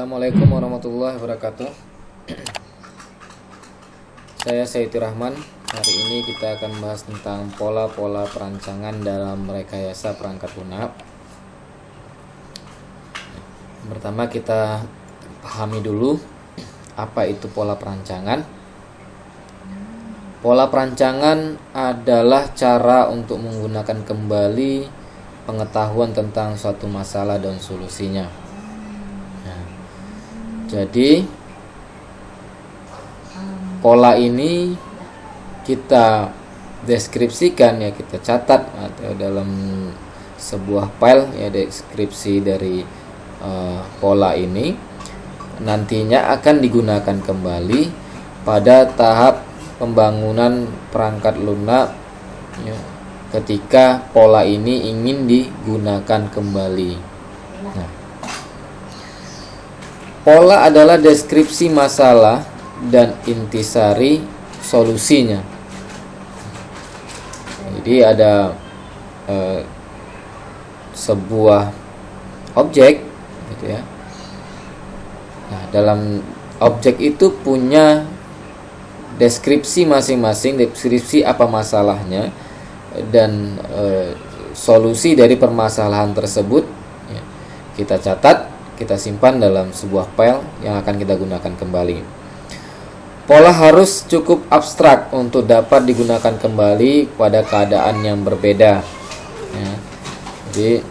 Assalamualaikum warahmatullahi wabarakatuh. Saya Sayyidur Rahman. Hari ini kita akan bahas tentang pola-pola perancangan dalam rekayasa perangkat lunak. Pertama kita pahami dulu apa itu pola perancangan. Pola perancangan adalah cara untuk menggunakan kembali pengetahuan tentang suatu masalah dan solusinya. Jadi pola ini kita deskripsikan, ya kita catat atau dalam sebuah file, ya deskripsi dari pola ini nantinya akan digunakan kembali pada tahap pembangunan perangkat lunak, ya, ketika pola ini ingin digunakan kembali. Nah, pola adalah deskripsi masalah dan intisari solusinya. Jadi ada sebuah objek, gitu ya. Nah, dalam objek itu punya deskripsi masing-masing, deskripsi apa masalahnya dan solusi dari permasalahan tersebut. Ya, kita catat, kita simpan dalam sebuah file yang akan kita gunakan kembali. Pola harus cukup abstrak untuk dapat digunakan kembali pada keadaan yang berbeda. Ya. Jadi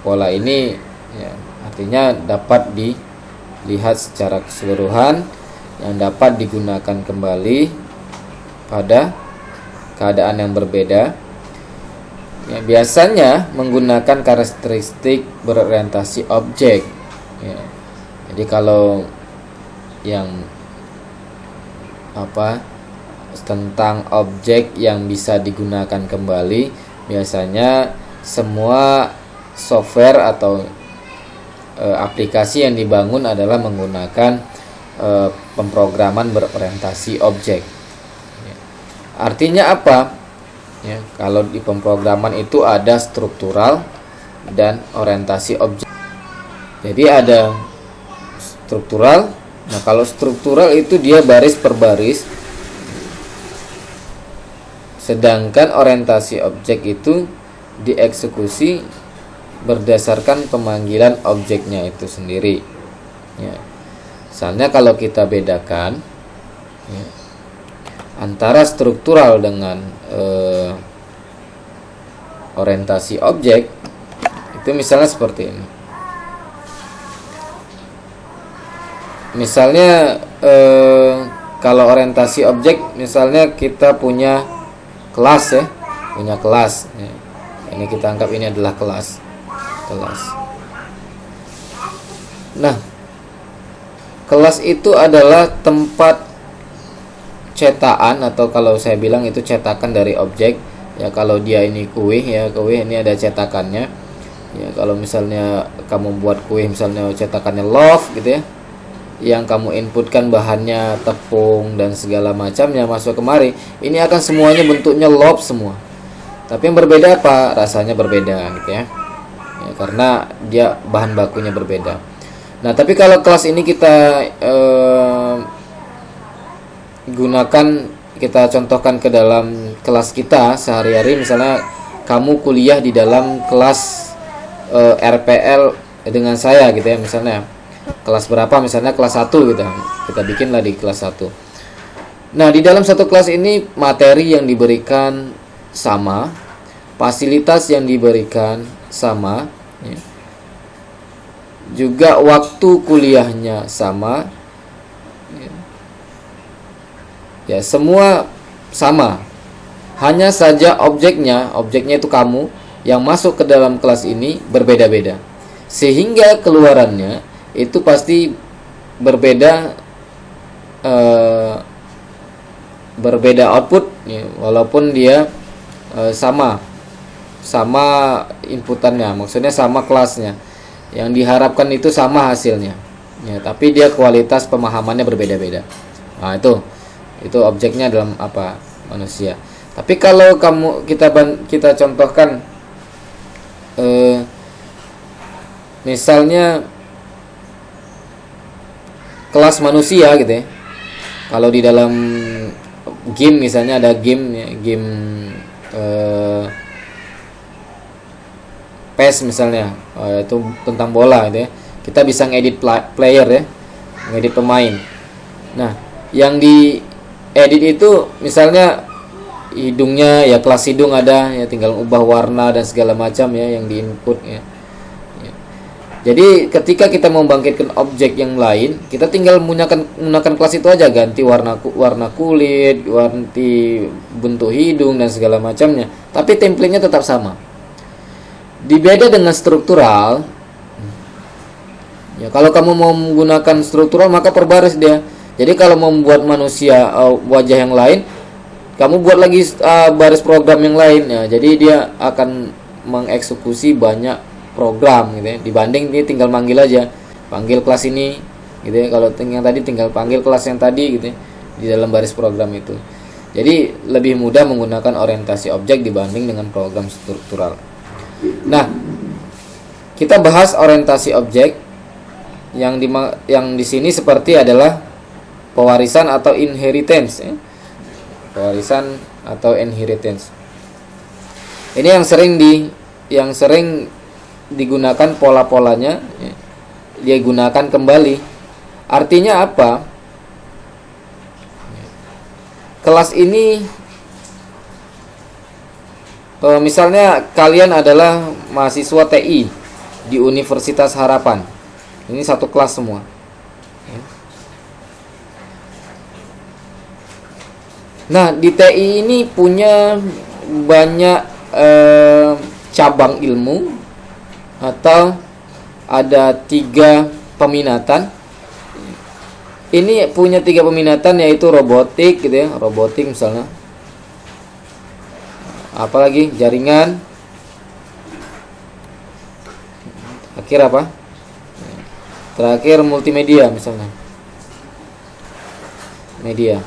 pola ini, ya, artinya dapat dilihat secara keseluruhan yang dapat digunakan kembali pada keadaan yang berbeda. Ya, biasanya menggunakan karakteristik berorientasi objek. Ya. Jadi kalau yang tentang objek yang bisa digunakan kembali, biasanya semua software atau aplikasi yang dibangun adalah menggunakan pemrograman berorientasi objek. Ya. Artinya apa? Ya, kalau di pemrograman itu ada struktural dan orientasi objek. Jadi ada struktural. Nah, kalau struktural itu dia baris per baris. Sedangkan orientasi objek itu dieksekusi berdasarkan pemanggilan objeknya itu sendiri. Ya. Misalnya kalau kita bedakan, ya, antara struktural dengan orientasi objek, itu misalnya seperti ini. Misalnya kalau orientasi objek, misalnya kita punya kelas, ya, punya kelas. Ya. Ini kita anggap ini adalah kelas. Nah, kelas itu adalah tempat cetakan, atau kalau saya bilang itu cetakan dari objek. Ya, kalau dia ini kue, ya kue ini ada cetakannya. Ya, kalau misalnya kamu buat kue, misalnya cetakannya love, gitu ya, yang kamu inputkan bahannya tepung dan segala macamnya masuk kemari, ini akan semuanya bentuknya love semua. Tapi yang berbeda apa? Rasanya berbeda, gitu ya. Ya, karena dia bahan bakunya berbeda. Nah, tapi kalau kelas ini kita gunakan, kita contohkan ke dalam kelas kita sehari-hari. Misalnya kamu kuliah di dalam kelas RPL dengan saya, gitu ya, misalnya kelas berapa, misalnya kelas 1 gitu. Kita bikinlah di kelas 1. Nah, di dalam satu kelas ini materi yang diberikan sama, fasilitas yang diberikan sama, ya. Juga waktu kuliahnya sama, ya, semua sama. Hanya saja objeknya itu kamu yang masuk ke dalam kelas ini berbeda-beda, sehingga keluarannya itu pasti berbeda, berbeda output, ya, walaupun dia sama inputannya, maksudnya sama kelasnya, yang diharapkan itu sama hasilnya, ya, tapi dia kualitas pemahamannya berbeda-beda. Nah, itu objeknya dalam apa? Manusia. Tapi kalau kita contohkan misalnya kelas manusia gitu ya. Kalau di dalam game misalnya ada game ya, game PES misalnya, itu tentang bola gitu ya. Kita bisa ngedit player ya, ngedit pemain. Nah, yang di edit itu misalnya hidungnya ya, kelas hidung ada ya, tinggal ubah warna dan segala macam ya yang di input ya. Jadi ketika kita mau membangkitkan objek yang lain, kita tinggal menggunakan kelas itu aja, ganti warna kulit, ganti bentuk hidung dan segala macamnya. Tapi template-nya tetap sama. Dibeda dengan struktural. Ya, kalau kamu mau menggunakan struktural maka perbaris dia. Jadi kalau mau membuat manusia wajah yang lain, kamu buat lagi baris program yang lain ya. Jadi dia akan mengeksekusi banyak program gitu ya, dibanding dia tinggal manggil aja, panggil kelas ini gitu ya. Kalau yang tadi tinggal panggil kelas yang tadi gitu ya, di dalam baris program itu. Jadi lebih mudah menggunakan orientasi objek dibanding dengan program struktural. Nah, kita bahas orientasi objek yang di sini seperti adalah pewarisan atau inheritance ya. Pewarisan atau inheritance. Ini yang sering digunakan pola-polanya ya, dia gunakan kembali. Artinya apa? Kelas ini misalnya kalian adalah mahasiswa TI di Universitas Harapan. Ini satu kelas semua ya. Nah, di TI ini punya banyak cabang ilmu, atau ada 3 peminatan. Ini punya 3 peminatan, yaitu robotik gitu ya, robotik misalnya. Apalagi jaringan. Terakhir apa? Terakhir multimedia misalnya. Media.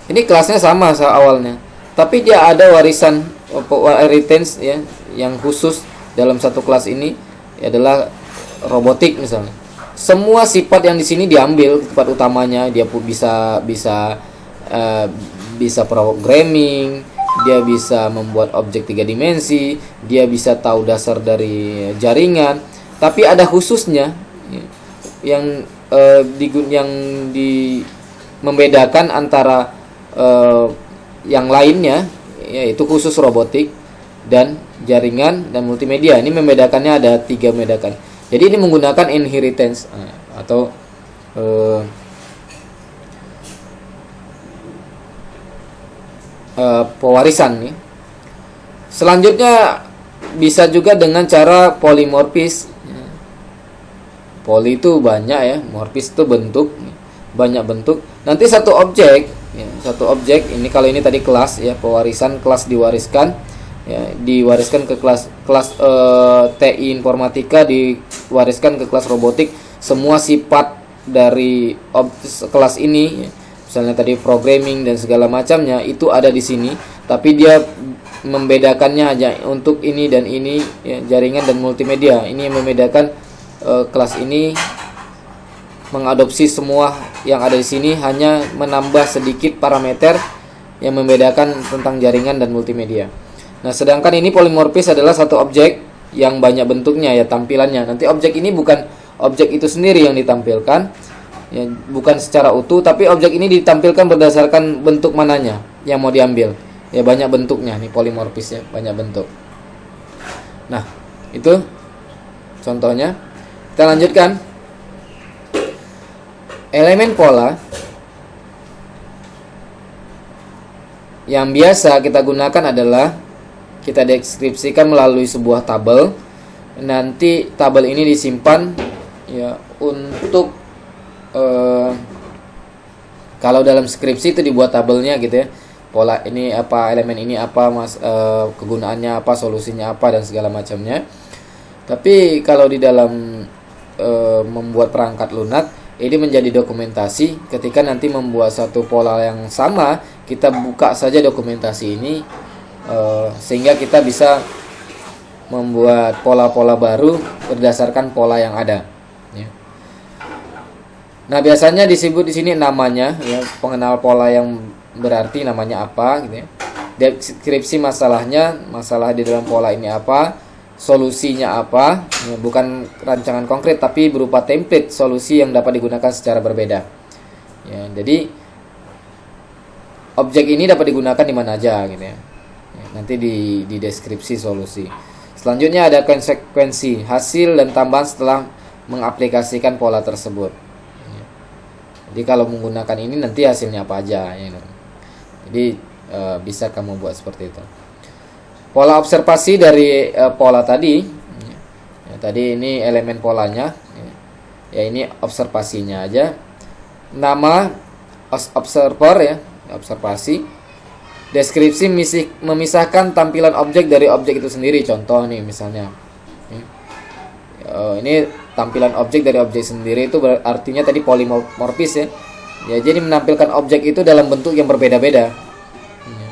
Ini kelasnya sama awalnya, tapi dia ada warisan inheritance ya, yang khusus dalam satu kelas ini adalah robotik misalnya. Semua sifat yang di sini diambil sifat utamanya. Dia pun bisa programming, dia bisa membuat objek 3 dimensi, dia bisa tahu dasar dari jaringan. Tapi ada khususnya ya, yang membedakan antara yang lainnya, yaitu khusus robotik dan jaringan dan multimedia. Ini membedakannya ada 3 membedakan. Jadi ini menggunakan inheritance atau pewarisan nih. Selanjutnya bisa juga dengan cara polimorfis. Poli itu banyak ya, morfis itu bentuk, banyak bentuk. Nanti satu objek ya, satu objek ini, kalau ini tadi kelas ya, pewarisan kelas diwariskan ya, diwariskan ke kelas TI informatika, diwariskan ke kelas robotik. Semua sifat dari kelas ini ya, misalnya tadi programming dan segala macamnya itu ada di sini, tapi dia membedakannya aja untuk ini dan ini ya, jaringan dan multimedia. Ini yang membedakan kelas ini mengadopsi semua yang ada di sini, hanya menambah sedikit parameter yang membedakan tentang jaringan dan multimedia. Nah, sedangkan ini polimorfis adalah satu objek yang banyak bentuknya ya, tampilannya. Nanti objek ini bukan objek itu sendiri yang ditampilkan ya, bukan secara utuh, tapi objek ini ditampilkan berdasarkan bentuk mananya yang mau diambil. Ya, banyak bentuknya nih, polimorfis ya, banyak bentuk. Nah, itu contohnya. Kita lanjutkan. Elemen pola yang biasa kita gunakan adalah kita deskripsikan melalui sebuah tabel. Nanti tabel ini disimpan ya untuk kalau dalam skripsi itu dibuat tabelnya gitu ya. Pola ini apa, elemen ini apa, kegunaannya apa, solusinya apa dan segala macamnya. Tapi kalau di dalam membuat perangkat lunak, ini menjadi dokumentasi. Ketika nanti membuat satu pola yang sama, kita buka saja dokumentasi ini sehingga kita bisa membuat pola-pola baru berdasarkan pola yang ada. Nah, biasanya disebut di sini namanya, ya, pengenal pola yang berarti namanya apa, gitu ya. Deskripsi masalahnya, masalah di dalam pola ini apa, solusinya apa, ya, bukan rancangan konkret tapi berupa template solusi yang dapat digunakan secara berbeda. Ya, jadi objek ini dapat digunakan di mana aja, gitu ya. Ya, nanti di deskripsi solusi. Selanjutnya ada konsekuensi, hasil dan tambahan setelah mengaplikasikan pola tersebut. Jadi kalau menggunakan ini nanti hasilnya apa aja, ya. Jadi bisa kamu buat seperti itu. Pola observasi dari pola tadi, ya, tadi ini elemen polanya, ya ini observasinya aja. Nama observer, ya, observasi. Deskripsi memisahkan tampilan objek dari objek itu sendiri. Contoh nih misalnya, ini tampilan objek dari objek sendiri itu artinya tadi polimorfis, ya. Ya, jadi menampilkan objek itu dalam bentuk yang berbeda-beda. Ya.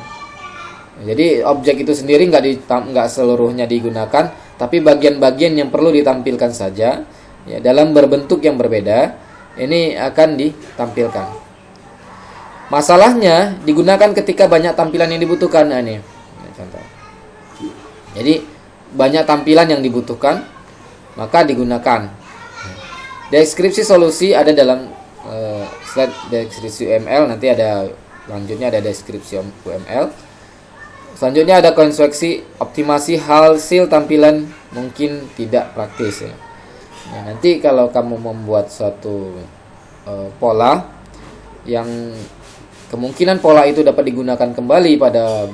Jadi objek itu sendiri nggak seluruhnya digunakan, tapi bagian-bagian yang perlu ditampilkan saja, ya, dalam berbentuk yang berbeda ini akan ditampilkan. Masalahnya digunakan ketika banyak tampilan yang dibutuhkan. Nah, ini contoh. Jadi banyak tampilan yang dibutuhkan, maka digunakan. Deskripsi solusi ada dalam slide deskripsi UML, nanti ada lanjutnya ada deskripsi UML. Selanjutnya ada konsekuensi optimasi hasil tampilan mungkin tidak praktis, ya. Nah, nanti kalau kamu membuat suatu pola yang kemungkinan pola itu dapat digunakan kembali pada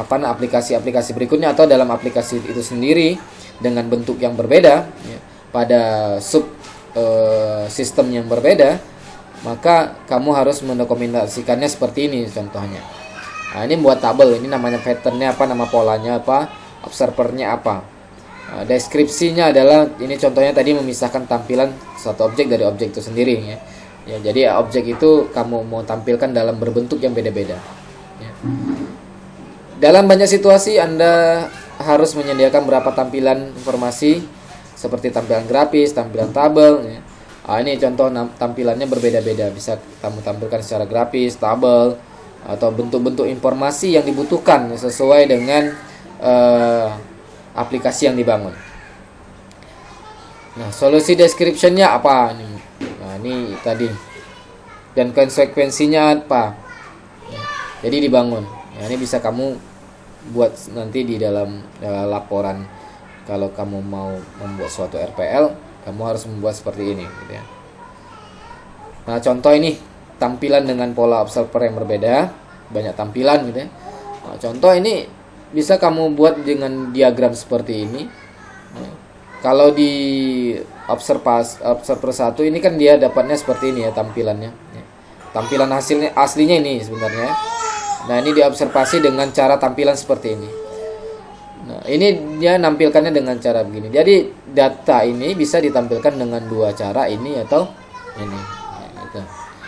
aplikasi-aplikasi berikutnya atau dalam aplikasi itu sendiri dengan bentuk yang berbeda, ya, pada sub sistem yang berbeda, maka kamu harus mendokumentasikannya seperti ini contohnya. Nah, ini buat tabel, ini namanya patternnya apa, nama polanya apa, observernya apa. Nah, deskripsinya adalah ini contohnya tadi memisahkan tampilan satu objek dari objek itu sendiri, ya. Ya, jadi objek itu kamu mau tampilkan dalam berbentuk yang beda-beda, ya. Dalam banyak situasi Anda harus menyediakan beberapa tampilan informasi seperti tampilan grafis, tampilan tabel, ya. Ini contoh tampilannya berbeda-beda, bisa kamu tampilkan secara grafis, tabel, atau bentuk-bentuk informasi yang dibutuhkan sesuai dengan aplikasi yang dibangun. Nah, solusi description-nya apa? Nah, ini tadi. Dan konsekuensinya apa? Jadi dibangun. Ya, ini bisa kamu buat nanti di dalam laporan. Kalau kamu mau membuat suatu RPL, kamu harus membuat seperti ini, gitu ya. Nah, contoh ini tampilan dengan pola observer yang berbeda, banyak tampilan, gitu ya. Nah, contoh ini bisa kamu buat dengan diagram seperti ini. Nah, kalau di observer 1 ini kan dia dapatnya seperti ini, ya, tampilannya. Tampilan hasilnya aslinya ini sebenarnya. Nah, ini diobservasi dengan cara tampilan seperti ini. Nah, ini dia nampilkannya dengan cara begini. Jadi data ini bisa ditampilkan dengan dua cara, ini atau ini. Ya, gitu.